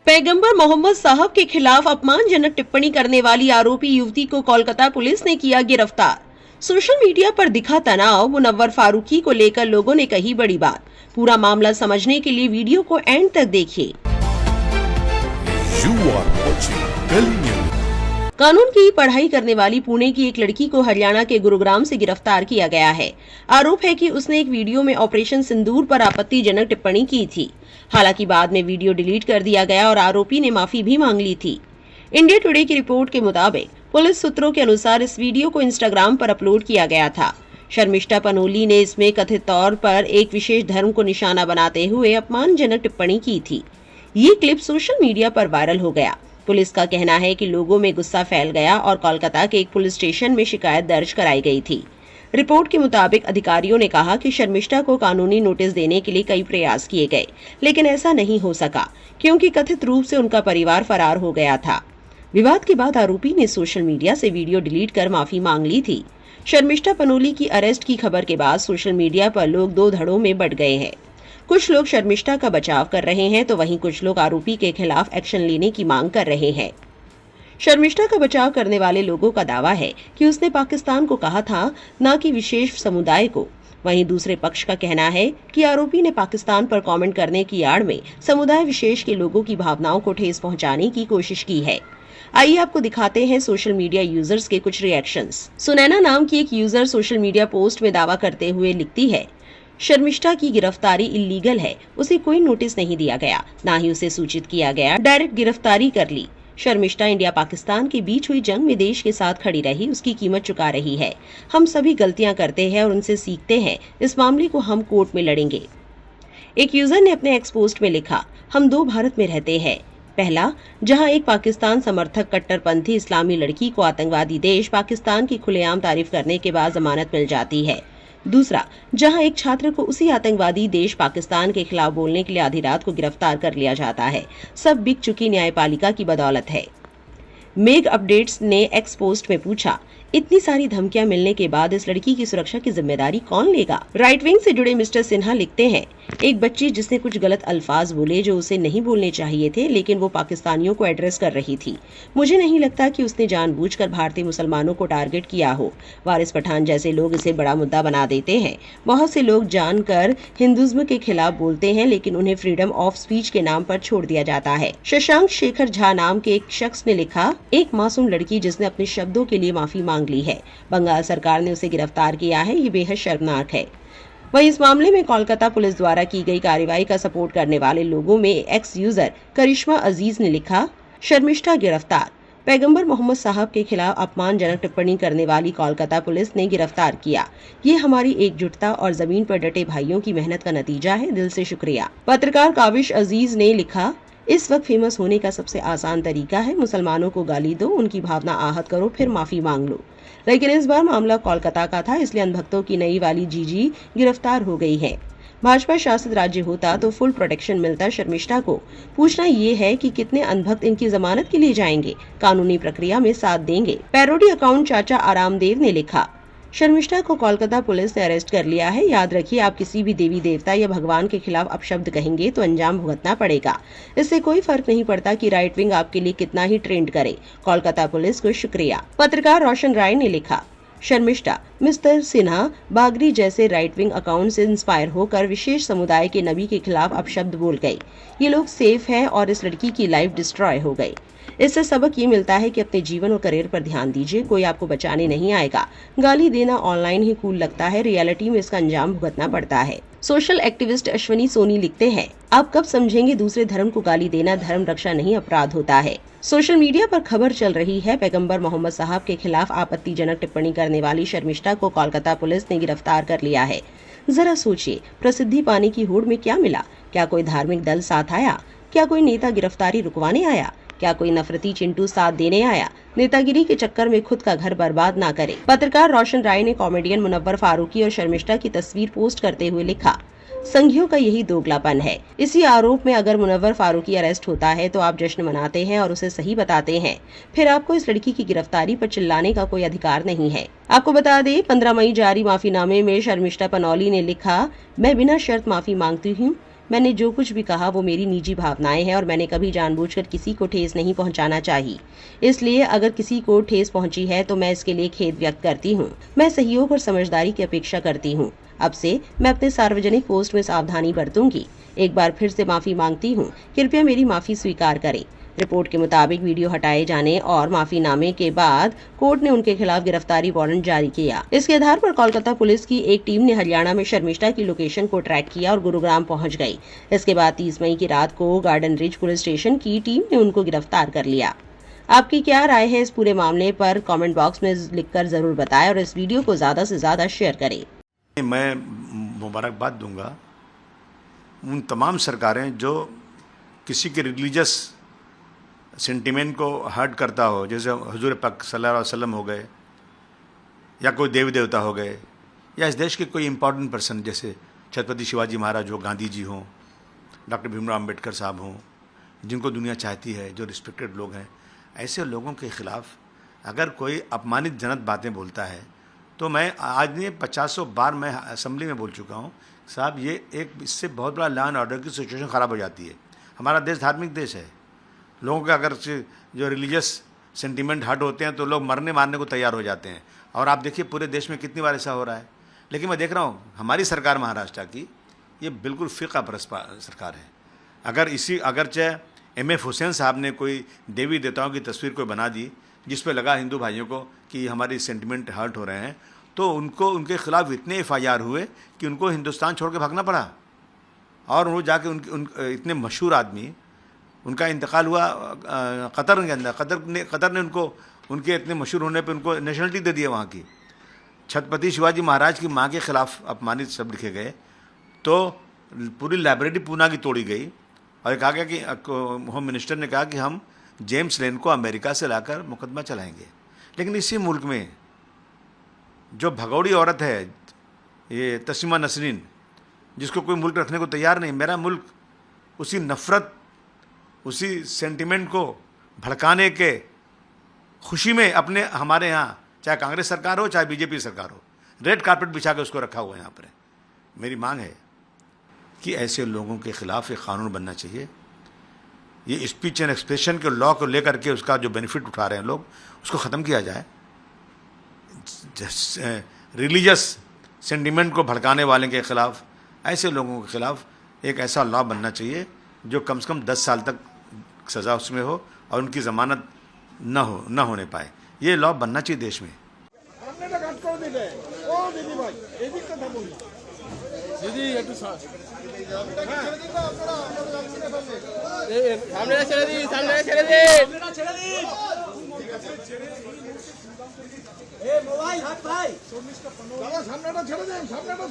पैगंबर मोहम्मद साहब के खिलाफ अपमानजनक टिप्पणी करने वाली आरोपी युवती को कोलकाता पुलिस ने किया गिरफ्तार। सोशल मीडिया पर दिखा तनाव, मुनव्वर फारूकी को लेकर लोगों ने कही बड़ी बात। पूरा मामला समझने के लिए वीडियो को एंड तक देखिए। कानून की पढ़ाई करने वाली पुणे की एक लड़की को हरियाणा के गुरुग्राम से गिरफ्तार किया गया है। आरोप है कि उसने एक वीडियो में ऑपरेशन सिंदूर पर आपत्तिजनक टिप्पणी की थी। हालांकि बाद में वीडियो डिलीट कर दिया गया और आरोपी ने माफी भी मांग ली थी। इंडिया टुडे की रिपोर्ट के मुताबिक पुलिस सूत्रों के अनुसार इस वीडियो को इंस्टाग्राम पर अपलोड किया गया था। शर्मिष्ठा पनोली ने इसमें कथित तौर पर एक विशेष धर्म को निशाना बनाते हुए अपमानजनक टिप्पणी की थी। ये क्लिप सोशल मीडिया पर वायरल हो गया। पुलिस का कहना है कि लोगों में गुस्सा फैल गया और कोलकाता के एक पुलिस स्टेशन में शिकायत दर्ज कराई गई थी। रिपोर्ट के मुताबिक अधिकारियों ने कहा कि शर्मिष्ठा को कानूनी नोटिस देने के लिए कई प्रयास किए गए, लेकिन ऐसा नहीं हो सका क्योंकि कथित रूप से उनका परिवार फरार हो गया था। विवाद के बाद आरोपी ने सोशल मीडिया से वीडियो डिलीट कर माफी मांग ली थी। शर्मिष्ठा पनोली की अरेस्ट की खबर के बाद सोशल मीडिया पर लोग दो धड़ों में बंट गए हैं। कुछ लोग शर्मिष्ठा का बचाव कर रहे हैं तो वहीं कुछ लोग आरोपी के खिलाफ एक्शन लेने की मांग कर रहे हैं। शर्मिष्ठा का बचाव करने वाले लोगों का दावा है कि उसने पाकिस्तान को कहा था, न कि विशेष समुदाय को। वहीं दूसरे पक्ष का कहना है कि आरोपी ने पाकिस्तान पर कमेंट करने की आड़ में समुदाय विशेष के लोगों की भावनाओं को ठेस पहुंचाने की कोशिश की है। आइए आपको दिखाते हैं सोशल मीडिया यूजर्स के कुछ रिएक्शंस। सुनैना नाम की एक यूजर सोशल मीडिया पोस्ट में दावा करते हुए लिखती है, शर्मिष्ठा की गिरफ्तारी इल्लीगल है, उसे कोई नोटिस नहीं दिया गया, ना ही उसे सूचित किया गया, डायरेक्ट गिरफ्तारी कर ली। शर्मिष्ठा इंडिया पाकिस्तान के बीच हुई जंग में देश के साथ खड़ी रही, उसकी कीमत चुका रही है। हम सभी गलतियां करते हैं और उनसे सीखते हैं। इस मामले को हम कोर्ट में लड़ेंगे। एक यूजर ने अपने एक्स पोस्ट में लिखा, हम दो भारत में रहते हैं। पहला, जहां एक पाकिस्तान समर्थक कट्टरपंथी इस्लामी लड़की को आतंकवादी देश पाकिस्तान की खुलेआम तारीफ करने के बाद जमानत मिल जाती है। दूसरा, जहां एक छात्र को उसी आतंकवादी देश पाकिस्तान के खिलाफ बोलने के लिए आधी रात को गिरफ्तार कर लिया जाता है। सब बिक चुकी न्यायपालिका की बदौलत है। मेग अपडेट्स ने एक्स पोस्ट में पूछा, इतनी सारी धमकियां मिलने के बाद इस लड़की की सुरक्षा की जिम्मेदारी कौन लेगा? राइट विंग से जुड़े मिस्टर सिन्हा लिखते हैं, एक बच्ची जिसने कुछ गलत अल्फाज बोले जो उसे नहीं बोलने चाहिए थे, लेकिन वो पाकिस्तानियों को एड्रेस कर रही थी। मुझे नहीं लगता कि उसने जानबूझकर भारतीय मुसलमानों को टारगेट किया हो। वारिस पठान जैसे लोग इसे बड़ा मुद्दा बना देते हैं। बहुत से लोग जानकर हिंदुज्म के खिलाफ बोलते हैं, लेकिन उन्हें फ्रीडम ऑफ स्पीच के नाम पर छोड़ दिया जाता है। शशांक शेखर झा नाम के एक शख्स ने लिखा, एक मासूम लड़की जिसने अपने शब्दों के लिए माफी मांग ली है। बंगाल सरकार ने उसे गिरफ्तार किया है, ये बेहद शर्मनाक है। वहीं इस मामले में कोलकाता पुलिस द्वारा की गई कार्रवाई का सपोर्ट करने वाले लोगों में एक्स यूजर करिश्मा अजीज ने लिखा, शर्मिष्ठा गिरफ्तार, पैगंबर मोहम्मद साहब के खिलाफ अपमानजनक टिप्पणी करने वाली कोलकाता पुलिस ने गिरफ्तार किया। ये हमारी एकजुटता और जमीन पर डटे भाइयों की मेहनत का नतीजा है। दिल से शुक्रिया। पत्रकार काविश अजीज ने लिखा, इस वक्त फेमस होने का सबसे आसान तरीका है मुसलमानों को गाली दो, उनकी भावना आहत करो, फिर माफी मांग लो। लेकिन इस बार मामला कोलकाता का था, इसलिए अंधभक्तों की नई वाली जीजी गिरफ्तार हो गई है। भाजपा शासित राज्य होता तो फुल प्रोटेक्शन मिलता शर्मिष्ठा को। पूछना ये है कि कितने अंधभक्त इनकी जमानत के लिए जाएंगे, कानूनी प्रक्रिया में साथ देंगे। पैरोडी अकाउंट चाचा आरामदेव ने लिखा, शर्मिष्ठा को कोलकाता पुलिस ने अरेस्ट कर लिया है। याद रखिए, आप किसी भी देवी देवता या भगवान के खिलाफ अपशब्द कहेंगे तो अंजाम भुगतना पड़ेगा। इससे कोई फर्क नहीं पड़ता कि राइट विंग आपके लिए कितना ही ट्रेंड करे। कोलकाता पुलिस को शुक्रिया। पत्रकार रोशन राय ने लिखा, शर्मिष्ठा मिस्टर सिन्हा बागरी जैसे राइट विंग अकाउंट से इंस्पायर होकर विशेष समुदाय के नबी के खिलाफ अपशब्द बोल गई। ये लोग सेफ है और इस लड़की की लाइफ डिस्ट्रॉय हो गई। इससे सबक ये मिलता है कि अपने जीवन और करियर पर ध्यान दीजिए, कोई आपको बचाने नहीं आएगा। गाली देना ऑनलाइन ही कूल लगता है, रियलिटी में इसका अंजाम भुगतना पड़ता है। सोशल एक्टिविस्ट अश्वनी सोनी लिखते हैं, आप कब समझेंगे दूसरे धर्म को गाली देना धर्म रक्षा नहीं अपराध होता है। सोशल मीडिया पर खबर चल रही है, पैगंबर मोहम्मद साहब के खिलाफ आपत्तिजनक टिप्पणी करने वाली शर्मिष्ठा को कोलकाता पुलिस ने गिरफ्तार कर लिया है। जरा सोचिए, प्रसिद्धि पाने की होड़ में क्या मिला? क्या कोई धार्मिक दल साथ आया? क्या कोई नेता गिरफ्तारी रुकवाने आया? क्या कोई नफरती चिंटू साथ देने आया? नेतागिरी के चक्कर में खुद का घर बर्बाद ना करे। पत्रकार रोशन राय ने कॉमेडियन मुनव्वर फारूकी और शर्मिष्ठा की तस्वीर पोस्ट करते हुए लिखा, संघियों का यही दोगलापन है। इसी आरोप में अगर मुनव्वर फारूकी अरेस्ट होता है तो आप जश्न मनाते हैं और उसे सही बताते हैं, फिर आपको इस लड़की की गिरफ्तारी पर चिल्लाने का कोई अधिकार नहीं है। आपको बता दें, 15 मई जारी माफीनामे में शर्मिष्ठा पनोली ने लिखा, मैं बिना शर्त माफी मांगती हूँ। मैंने जो कुछ भी कहा वो मेरी निजी भावनाएं हैं और मैंने कभी जानबूझकर किसी को ठेस नहीं पहुंचाना चाही। इसलिए अगर किसी को ठेस पहुंची है तो मैं इसके लिए खेद व्यक्त करती हूं। मैं सहयोग और समझदारी की अपेक्षा करती हूं। अब से मैं अपने सार्वजनिक पोस्ट में सावधानी बरतूंगी। एक बार फिर से माफी मांगती हूं। कृपया मेरी माफी स्वीकार करें। रिपोर्ट के मुताबिक वीडियो हटाए जाने और माफीनामे के बाद कोर्ट ने उनके खिलाफ गिरफ्तारी वारंट जारी किया। इसके आधार पर कोलकाता पुलिस की एक टीम ने हरियाणा में शर्मिष्ठा की लोकेशन को ट्रैक किया और गुरुग्राम पहुंच गई। इसके बाद 30 मई की रात को गार्डन रिज पुलिस स्टेशन की टीम ने उनको गिरफ्तार कर लिया। आपकी क्या राय है इस पूरे मामले पर कमेंट बॉक्स में लिखकर जरूर बताएं और इस वीडियो को ज्यादा से ज्यादा शेयर करें। मैं मुबारकबाद दूंगा उन तमाम सरकारें जो किसी के रिलीजियस सेंटिमेंट को हर्ट करता हो, जैसे हुजूर पाक सल्लल्लाहु अलैहि वसल्लम हो गए या कोई देवी देवता हो गए या इस देश के कोई इंपॉर्टेंट पर्सन जैसे छत्रपति शिवाजी महाराज हो, गांधी जी हों, डॉक्टर भीमराव अम्बेडकर साहब हों, जिनको दुनिया चाहती है, जो रिस्पेक्टेड लोग हैं, ऐसे लोगों के ख़िलाफ़ अगर कोई अपमानितजनक बातें बोलता है तो मैं आज नहीं 50 बार मैं असेंबली में बोल चुका हूँ साहब, ये एक इससे बहुत बड़ा लॉ एंड ऑर्डर की सिचुएशन ख़राब हो जाती है। हमारा देश धार्मिक देश है। लोगों के अगर जो रिलीजियस सेंटीमेंट हर्ट होते हैं तो लोग मरने मारने को तैयार हो जाते हैं। और आप देखिए पूरे देश में कितनी बार ऐसा हो रहा है। लेकिन मैं देख रहा हूँ हमारी सरकार महाराष्ट्र की ये बिल्कुल फ़िक़ा परस्त सरकार है। अगरचे MF हुसैन साहब ने कोई देवी देवताओं की तस्वीर कोई बना दी जिस पे लगा हिंदू भाइयों को कि हमारी सेंटिमेंट हर्ट हो रहे हैं, तो उनको उनके खिलाफ इतने FIR हुए कि उनको हिंदुस्तान छोड़ के भागना पड़ा। और वो जाके इतने मशहूर आदमी, उनका इंतकाल हुआ कतर के अंदर। कतर ने उनको उनके इतने मशहूर होने पे उनको नेशनलिटी दे दिया वहाँ की। छत्रपति शिवाजी महाराज की माँ के खिलाफ अपमानित शब्द लिखे गए तो पूरी लाइब्रेरी पूना की तोड़ी गई। और कहा गया कि होम मिनिस्टर ने कहा कि हम जेम्स लेन को अमेरिका से लाकर मुकदमा चलाएंगे। लेकिन इसी मुल्क में जो भगौड़ी औरत है, ये तस्लीमा नसरीन, जिसको कोई मुल्क रखने को तैयार नहीं, मेरा मुल्क उसी नफ़रत, उसी सेंटिमेंट को भड़काने के खुशी में अपने हमारे यहाँ चाहे कांग्रेस सरकार हो चाहे BJP सरकार हो, रेड कारपेट बिछा के उसको रखा हुआ है यहाँ पर। मेरी मांग है कि ऐसे लोगों के ख़िलाफ़ एक क़ानून बनना चाहिए। ये स्पीच एंड एक्सप्रेशन के लॉ को लेकर के उसका जो बेनिफिट उठा रहे हैं लोग, उसको ख़त्म किया जाए। रिलीजियस सेंटिमेंट को भड़काने वाले के ख़िलाफ़, ऐसे लोगों के ख़िलाफ़ एक ऐसा लॉ बनना चाहिए जो कम से कम 10 साल तक सज़ा उसमें हो और उनकी ज़मानत न होने पाए। ये लॉ बनना चाहिए देश में। মোবাইল হাত ভাই সামনেটা ছেড়ে দেন, সামনেটা